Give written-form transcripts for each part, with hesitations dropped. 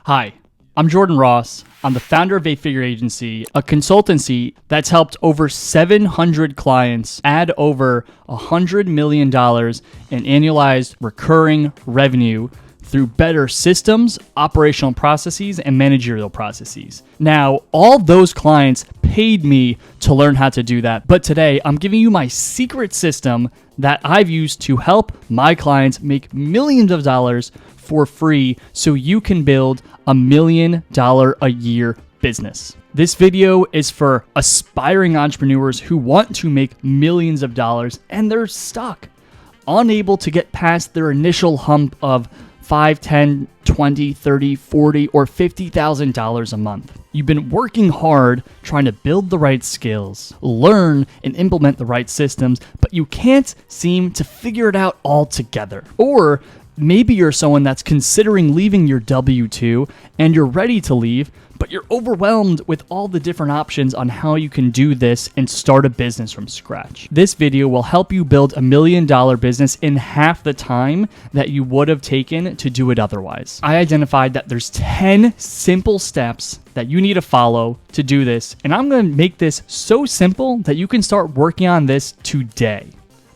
Hi, I'm Jordan Ross. I'm the founder of 8-Figure Agency, a consultancy that's helped over 700 clients add over $100 million in annualized recurring revenue through better systems, operational processes, and managerial processes. Now, all those clients paid me to learn how to do that, but today I'm giving you my secret system that I've used to help my clients make millions of dollars for free so you can build $1 million a year business. This video is for aspiring entrepreneurs who want to make millions of dollars and they're stuck, unable to get past their initial hump of $5, $10, $20, $30, $40, or $50,000 a month. You've been working hard trying to build the right skills, learn and implement the right systems, but you can't seem to figure it out altogether. Or maybe you're someone that's considering leaving your W-2 and you're ready to leave, but you're overwhelmed with all the different options on how you can do this and start a business from scratch. This video will help you build $1 million business in half the time that you would have taken to do it otherwise. I identified that there's 10 simple steps that you need to follow to do this, and I'm going to make this so simple that you can start working on this today.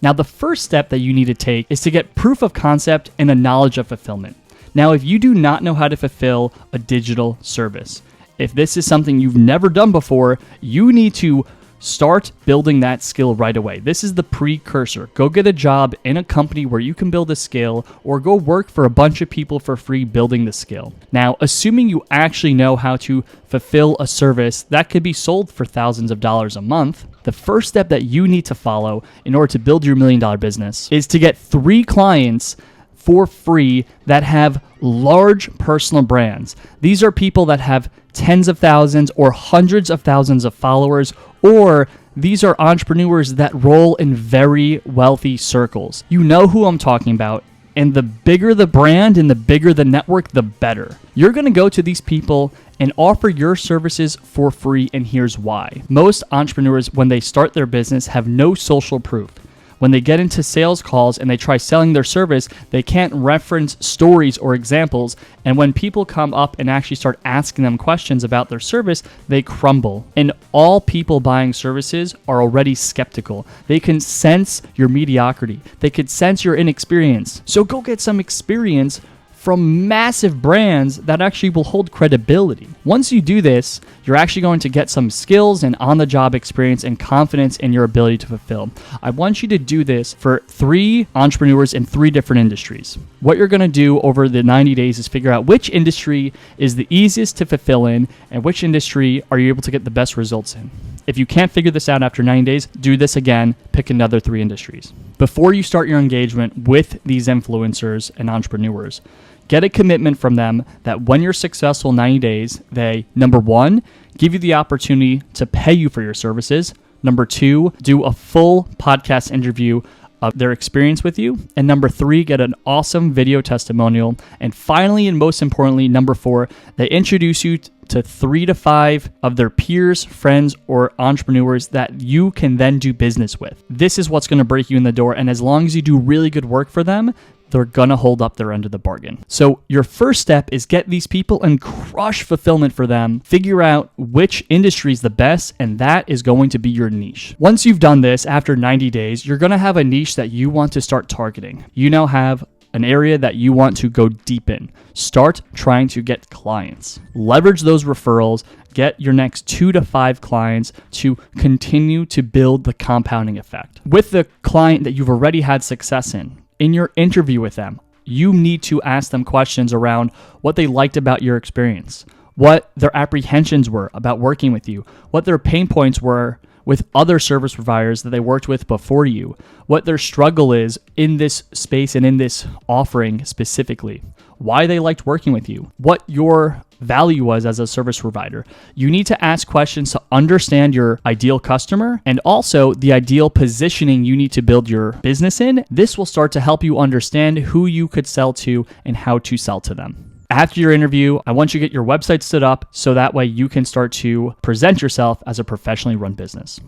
Now, the first step that you need to take is to get proof of concept and a knowledge of fulfillment. Now, if you do not know how to fulfill a digital service, if this is something you've never done before, you need to start building that skill right away. This is the precursor. Go get a job in a company where you can build a skill, or go work for a bunch of people for free building the skill. Now, assuming you actually know how to fulfill a service that could be sold for thousands of dollars a month, the first step that you need to follow in order to build your $1 million business is to get 3 clients for free that have large personal brands. These are people that have tens of thousands or hundreds of thousands of followers, or these are entrepreneurs that roll in very wealthy circles. You know who I'm talking about, and the bigger the brand and the bigger the network, the better. You're going to go to these people and offer your services for free, and here's why. Most entrepreneurs, when they start their business, have no social proof. When they get into sales calls and they try selling their service, they can't reference stories or examples. And when people come up and actually start asking them questions about their service, they crumble. And all people buying services are already skeptical. They can sense your mediocrity. They could sense your inexperience. So go get some experience from massive brands that actually will hold credibility. Once you do this, you're actually going to get some skills and on-the-job experience and confidence in your ability to fulfill. I want you to do this for 3 entrepreneurs in 3 different industries. What you're going to do over the 90 days is figure out which industry is the easiest to fulfill in and which industry are you able to get the best results in. If you can't figure this out after 90 days, do this again, pick another 3 industries. Before you start your engagement with these influencers and entrepreneurs, get a commitment from them that when you're successful in 90 days, they, number 1, give you the opportunity to pay you for your services. Number 2, do a full podcast interview of their experience with you. And number 3, get an awesome video testimonial. And finally, and most importantly, number 4, they introduce you to 3 to 5 of their peers, friends, or entrepreneurs that you can then do business with. This is what's going to break you in the door. And as long as you do really good work for them, they're gonna hold up their end of the bargain. So your first step is get these people and crush fulfillment for them. Figure out which industry is the best, and that is going to be your niche. Once you've done this, after 90 days, you're gonna have a niche that you want to start targeting. You now have an area that you want to go deep in. Start trying to get clients. Leverage those referrals. Get your next 2 to 5 clients to continue to build the compounding effect. With the client that you've already had success in your interview with them, you need to ask them questions around what they liked about your experience, what their apprehensions were about working with you, what their pain points were with other service providers that they worked with before you, what their struggle is in this space and in this offering specifically, why they liked working with you, what your value was as a service provider. You need to ask questions to understand your ideal customer and also the ideal positioning you need to build your business in. This will start to help you understand who you could sell to and how to sell to them. After your interview, I want you to get your website stood up so that way you can start to present yourself as a professionally run business.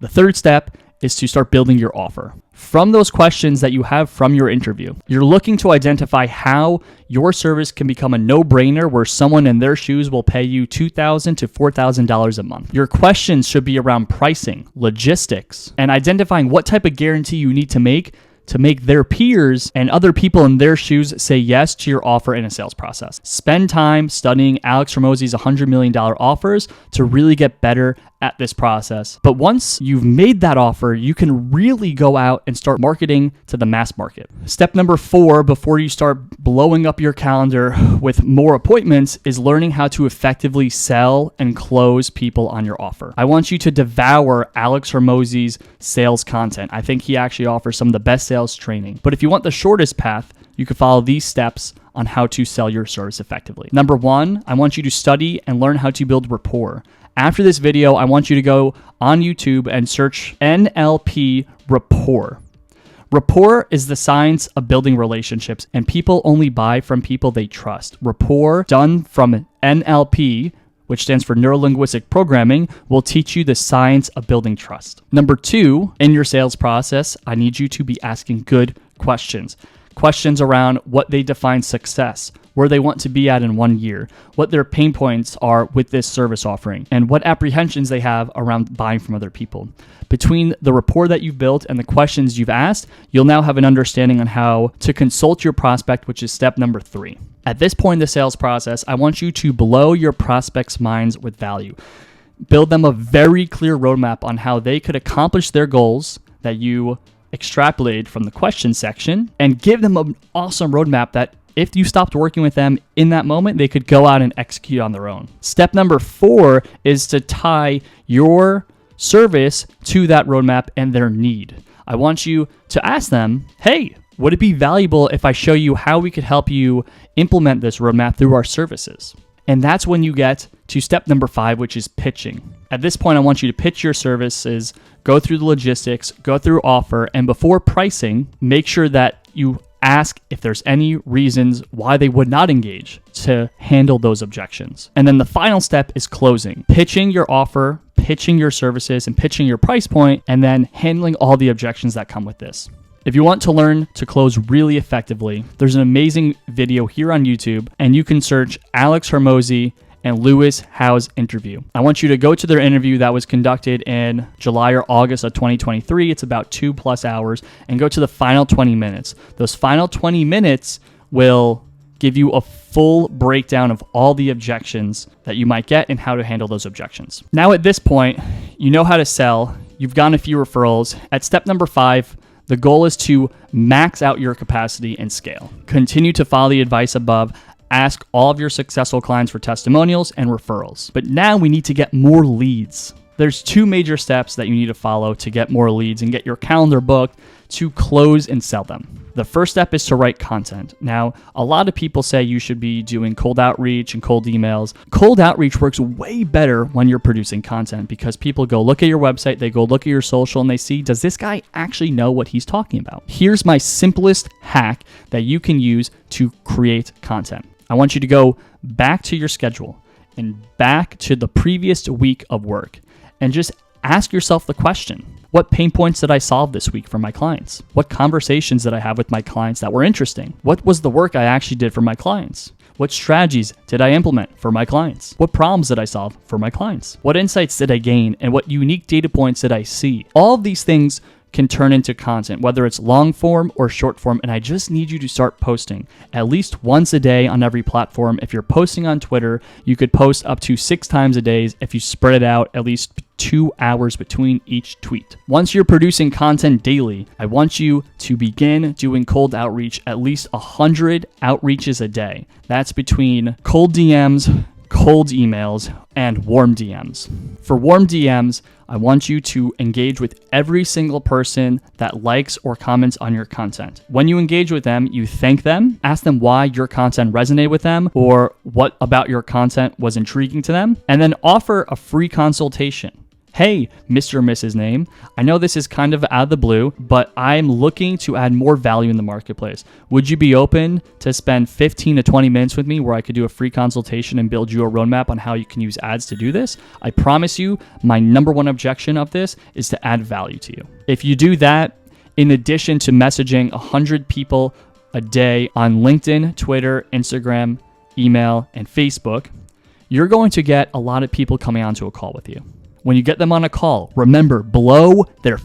The third step is to start building your offer. From those questions that you have from your interview, you're looking to identify how your service can become a no-brainer where someone in their shoes will pay you $2,000 to $4,000 a month. Your questions should be around pricing, logistics, and identifying what type of guarantee you need to make their peers and other people in their shoes say yes to your offer in a sales process. Spend time studying Alex Hormozi's $100 million offers to really get better at this process. But once you've made that offer, you can really go out and start marketing to the mass market. Step number 4, before you start blowing up your calendar with more appointments, is learning how to effectively sell and close people on your offer. I want you to devour Alex Hormozi's sales content. I think he actually offers some of the best sales training. But if you want the shortest path, you can follow these steps on how to sell your service effectively. Number 1, I want you to study and learn how to build rapport. After this video, I want you to go on YouTube and search NLP rapport. Rapport is the science of building relationships, and people only buy from people they trust. Rapport, done from NLP, which stands for Neuro-Linguistic Programming, will teach you the science of building trust. Number 2, in your sales process, I need you to be asking good questions. Questions around what they define success, where they want to be at in 1 year, what their pain points are with this service offering, and what apprehensions they have around buying from other people. Between the rapport that you've built and the questions you've asked, you'll now have an understanding on how to consult your prospect, which is step number 3. At this point in the sales process, I want you to blow your prospects' minds with value. Build them a very clear roadmap on how they could accomplish their goals that you extrapolated from the question section, and give them an awesome roadmap that if you stopped working with them in that moment, they could go out and execute on their own. Step number 4 is to tie your service to that roadmap and their need. I want you to ask them, hey, would it be valuable if I show you how we could help you implement this roadmap through our services? And that's when you get to step number 5, which is pitching. At this point, I want you to pitch your services, go through the logistics, go through offer, and before pricing, make sure that you ask if there's any reasons why they would not engage to handle those objections. And then the final step is closing. Pitching your offer, pitching your services, and pitching your price point, and then handling all the objections that come with this. If you want to learn to close really effectively, there's an amazing video here on YouTube, and you can search Alex Hormozi and Lewis Howe's interview. I want you to go to their interview that was conducted in July or August of 2023. It's about 2+ hours, and go to the final 20 minutes. Those final 20 minutes will give you a full breakdown of all the objections that you might get and how to handle those objections. Now at this point, you know how to sell. You've gotten a few referrals. At step number 5, the goal is to max out your capacity and scale. Continue to follow the advice above. Ask all of your successful clients for testimonials and referrals. But now we need to get more leads. There's 2 major steps that you need to follow to get more leads and get your calendar booked to close and sell them. The first step is to write content. Now, a lot of people say you should be doing cold outreach and cold emails. Cold outreach works way better when you're producing content because people go look at your website, they go look at your social, and they see, does this guy actually know what he's talking about? Here's my simplest hack that you can use to create content. I want you to go back to your schedule and back to the previous week of work and just ask yourself the question, what pain points did I solve this week for my clients? What conversations did I have with my clients that were interesting? What was the work I actually did for my clients? What strategies did I implement for my clients? What problems did I solve for my clients? What insights did I gain and what unique data points did I see? All of these things can turn into content, whether it's long form or short form, and I just need you to start posting at least once a day on every platform. If you're posting on Twitter, you could post up to 6 times a day if you spread it out at least 2 hours between each tweet. Once you're producing content daily, I want you to begin doing cold outreach, at least 100 outreaches a day. That's between cold DMs, cold emails, and warm DMs. For warm DMs, I want you to engage with every single person that likes or comments on your content. When you engage with them, you thank them, ask them why your content resonated with them or what about your content was intriguing to them, and then offer a free consultation. Hey, Mr. or Mrs. Name, I know this is kind of out of the blue, but I'm looking to add more value in the marketplace. Would you be open to spend 15 to 20 minutes with me where I could do a free consultation and build you a roadmap on how you can use ads to do this? I promise you, my number one objection of this is to add value to you. If you do that, in addition to messaging 100 people a day on LinkedIn, Twitter, Instagram, email, and Facebook, you're going to get a lot of people coming onto a call with you. When you get them on a call, remember, blow their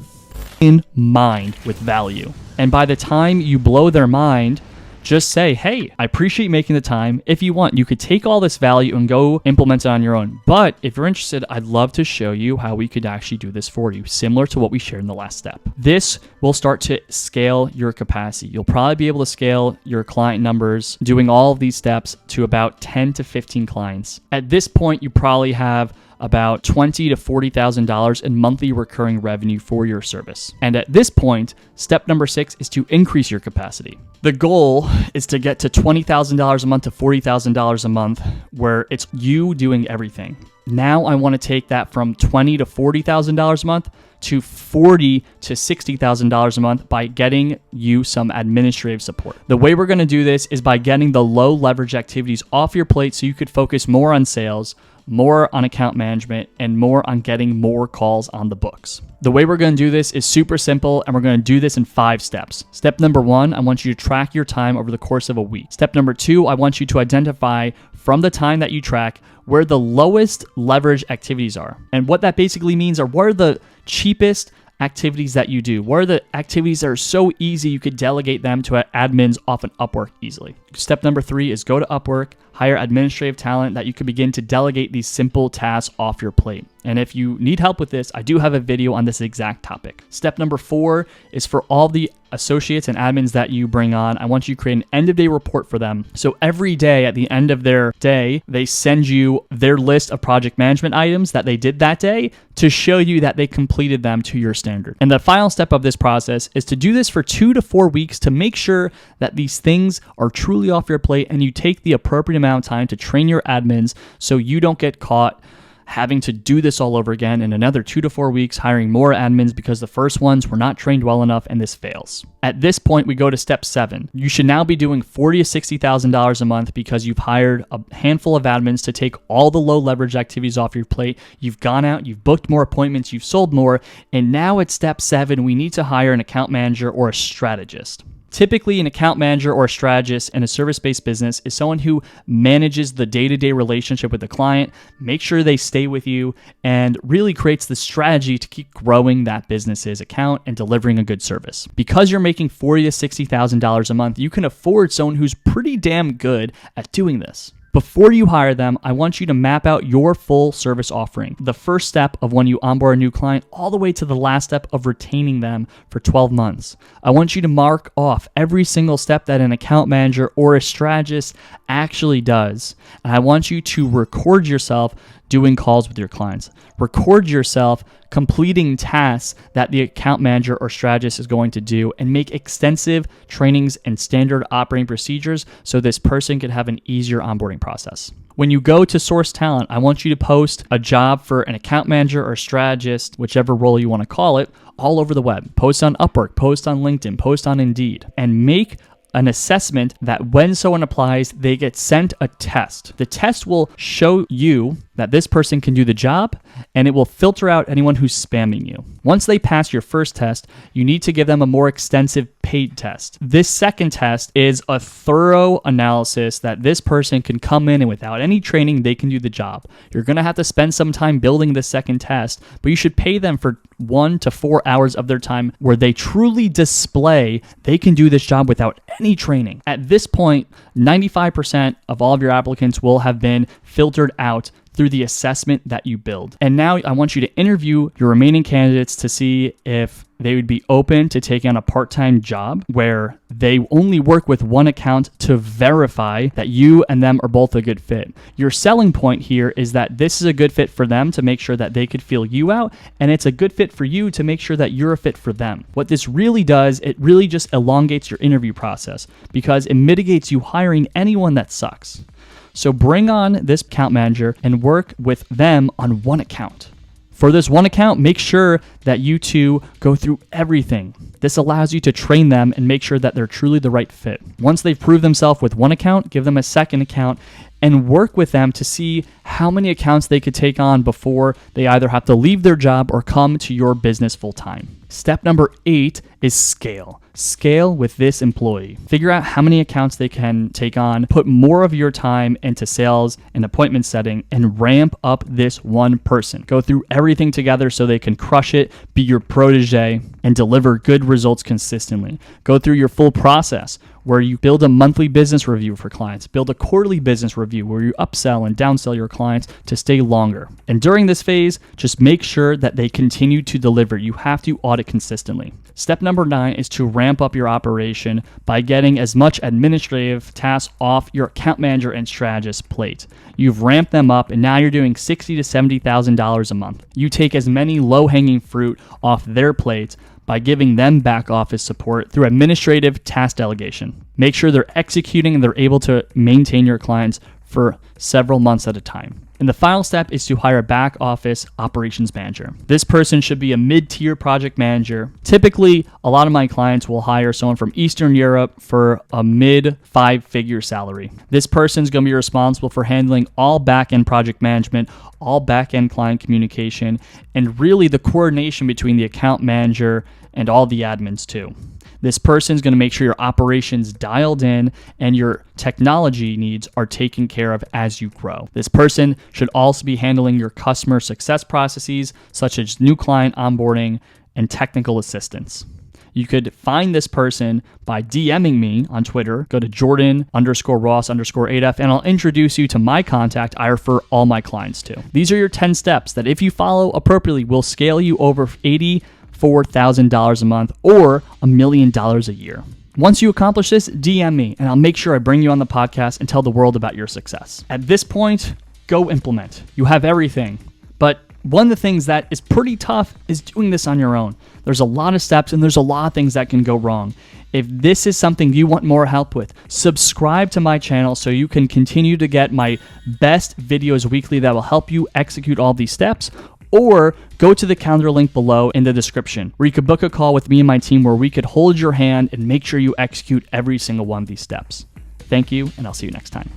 mind with value. And by the time you blow their mind, just say, hey, I appreciate making the time. If you want, you could take all this value and go implement it on your own. But if you're interested, I'd love to show you how we could actually do this for you, similar to what we shared in the last step. This will start to scale your capacity. You'll probably be able to scale your client numbers doing all of these steps to about 10 to 15 clients. At this point, you probably have about $20,000 to $40,000 in monthly recurring revenue for your service. And at this point, step number 6 is to increase your capacity. The goal is to get to $20,000 a month to $40,000 a month, where it's you doing everything. Now I want to take that from $20,000 to $40,000 a month to $40,000 to $60,000 a month by getting you some administrative support. The way we're going to do this is by getting the low leverage activities off your plate so you could focus more on sales, more on account management, and more on getting more calls on the books. The way we're going to do this is super simple, and we're going to do this in 5 steps. Step number 1, I want you to track your time over the course of a week. Step number 2, I want you to identify from the time that you track where the lowest leverage activities are. And what that basically means are what are the cheapest activities that you do? What are the activities that are so easy you could delegate them to admins off an Upwork easily? Step number 3 is go to Upwork, hire administrative talent that you can begin to delegate these simple tasks off your plate. And if you need help with this, I do have a video on this exact topic. Step number 4 is for all the associates and admins that you bring on, I want you to create an end of day report for them. So every day at the end of their day, they send you their list of project management items that they did that day to show you that they completed them to your standard. And the final step of this process is to do this for 2 to 4 weeks to make sure that these things are truly off your plate and you take the appropriate amount of time to train your admins so you don't get caught having to do this all over again in another 2 to 4 weeks, hiring more admins because the first ones were not trained well enough and this fails. At this point, we go to step 7. You should now be doing $40,000 to $60,000 a month because you've hired a handful of admins to take all the low leverage activities off your plate. You've gone out, you've booked more appointments, you've sold more, and now at step 7, we need to hire an account manager or a strategist. Typically, an account manager or a strategist in a service-based business is someone who manages the day-to-day relationship with the client, makes sure they stay with you, and really creates the strategy to keep growing that business's account and delivering a good service. Because you're making $40,000 to $60,000 a month, you can afford someone who's pretty damn good at doing this. Before you hire them, I want you to map out your full service offering. The first step of when you onboard a new client all the way to the last step of retaining them for 12 months. I want you to mark off every single step that an account manager or a strategist actually does. And I want you to record yourself doing calls with your clients. Record yourself completing tasks that the account manager or strategist is going to do and make extensive trainings and standard operating procedures so this person can have an easier onboarding process. When you go to source talent, I want you to post a job for an account manager or strategist, whichever role you want to call it, all over the web. Post on Upwork, post on LinkedIn, post on Indeed, and make an assessment that when someone applies, they get sent a test. The test will show you that this person can do the job, and it will filter out anyone who's spamming you. Once they pass your first test, you need to give them a more extensive paid test. This second test is a thorough analysis that this person can come in and without any training, they can do the job. You're going to have to spend some time building the second test, but you should pay them for 1 to 4 hours of their time where they truly display they can do this job without any training. At this point, 95% of all of your applicants will have been filtered out through the assessment that you build. And now I want you to interview your remaining candidates to see if they would be open to taking on a part-time job where they only work with one account to verify that you and them are both a good fit. Your selling point here is that this is a good fit for them to make sure that they could feel you out, and it's a good fit for you to make sure that you're a fit for them. What this really does, it really just elongates your interview process because it mitigates you hiring anyone that sucks. So bring on this account manager and work with them on one account. For this one account, make sure that you two go through everything. This allows you to train them and make sure that they're truly the right fit. Once they've proved themselves with one account, give them a second account and work with them to see how many accounts they could take on before they either have to leave their job or come to your business full time. Step number 8 is scale. Scale with this employee. Figure out how many accounts they can take on, put more of your time into sales and appointment setting, and ramp up this one person. Go through everything together so they can crush it, be your protege, and deliver good results consistently. Go through your full process where you build a monthly business review for clients, build a quarterly business review where you upsell and downsell your clients to stay longer. And during this phase, just make sure that they continue to deliver. You have to audit consistently. Step number 9 is to ramp up your operation by getting as much administrative tasks off your account manager and strategist plate. You've ramped them up and now you're doing $60,000 to $70,000 a month. You take as many low-hanging fruit off their plates by giving them back office support through administrative task delegation. Make sure they're executing and they're able to maintain your clients for several months at a time. And the final step is to hire a back office operations manager. This person should be a mid-tier project manager. Typically, a lot of my clients will hire someone from Eastern Europe for a mid-5-figure salary. This person's going to be responsible for handling all back-end project management, all back-end client communication, and really the coordination between the account manager and all the admins too. This person is going to make sure your operations dialed in and your technology needs are taken care of as you grow. This person should also be handling your customer success processes, such as new client onboarding and technical assistance. You could find this person by DMing me on Twitter. Go to Jordan_Ross_8F and I'll introduce you to my contact I refer all my clients to. These are your 10 steps that if you follow appropriately will scale you over $84,000 a month or $1 million a year. Once you accomplish this, DM me and I'll make sure I bring you on the podcast and tell the world about your success. At this point, go implement. You have everything. But one of the things that is pretty tough is doing this on your own. There's a lot of steps and there's a lot of things that can go wrong. If this is something you want more help with, subscribe to my channel so you can continue to get my best videos weekly that will help you execute all these steps. Or go to the calendar link below in the description where you could book a call with me and my team where we could hold your hand and make sure you execute every single one of these steps. Thank you, and I'll see you next time.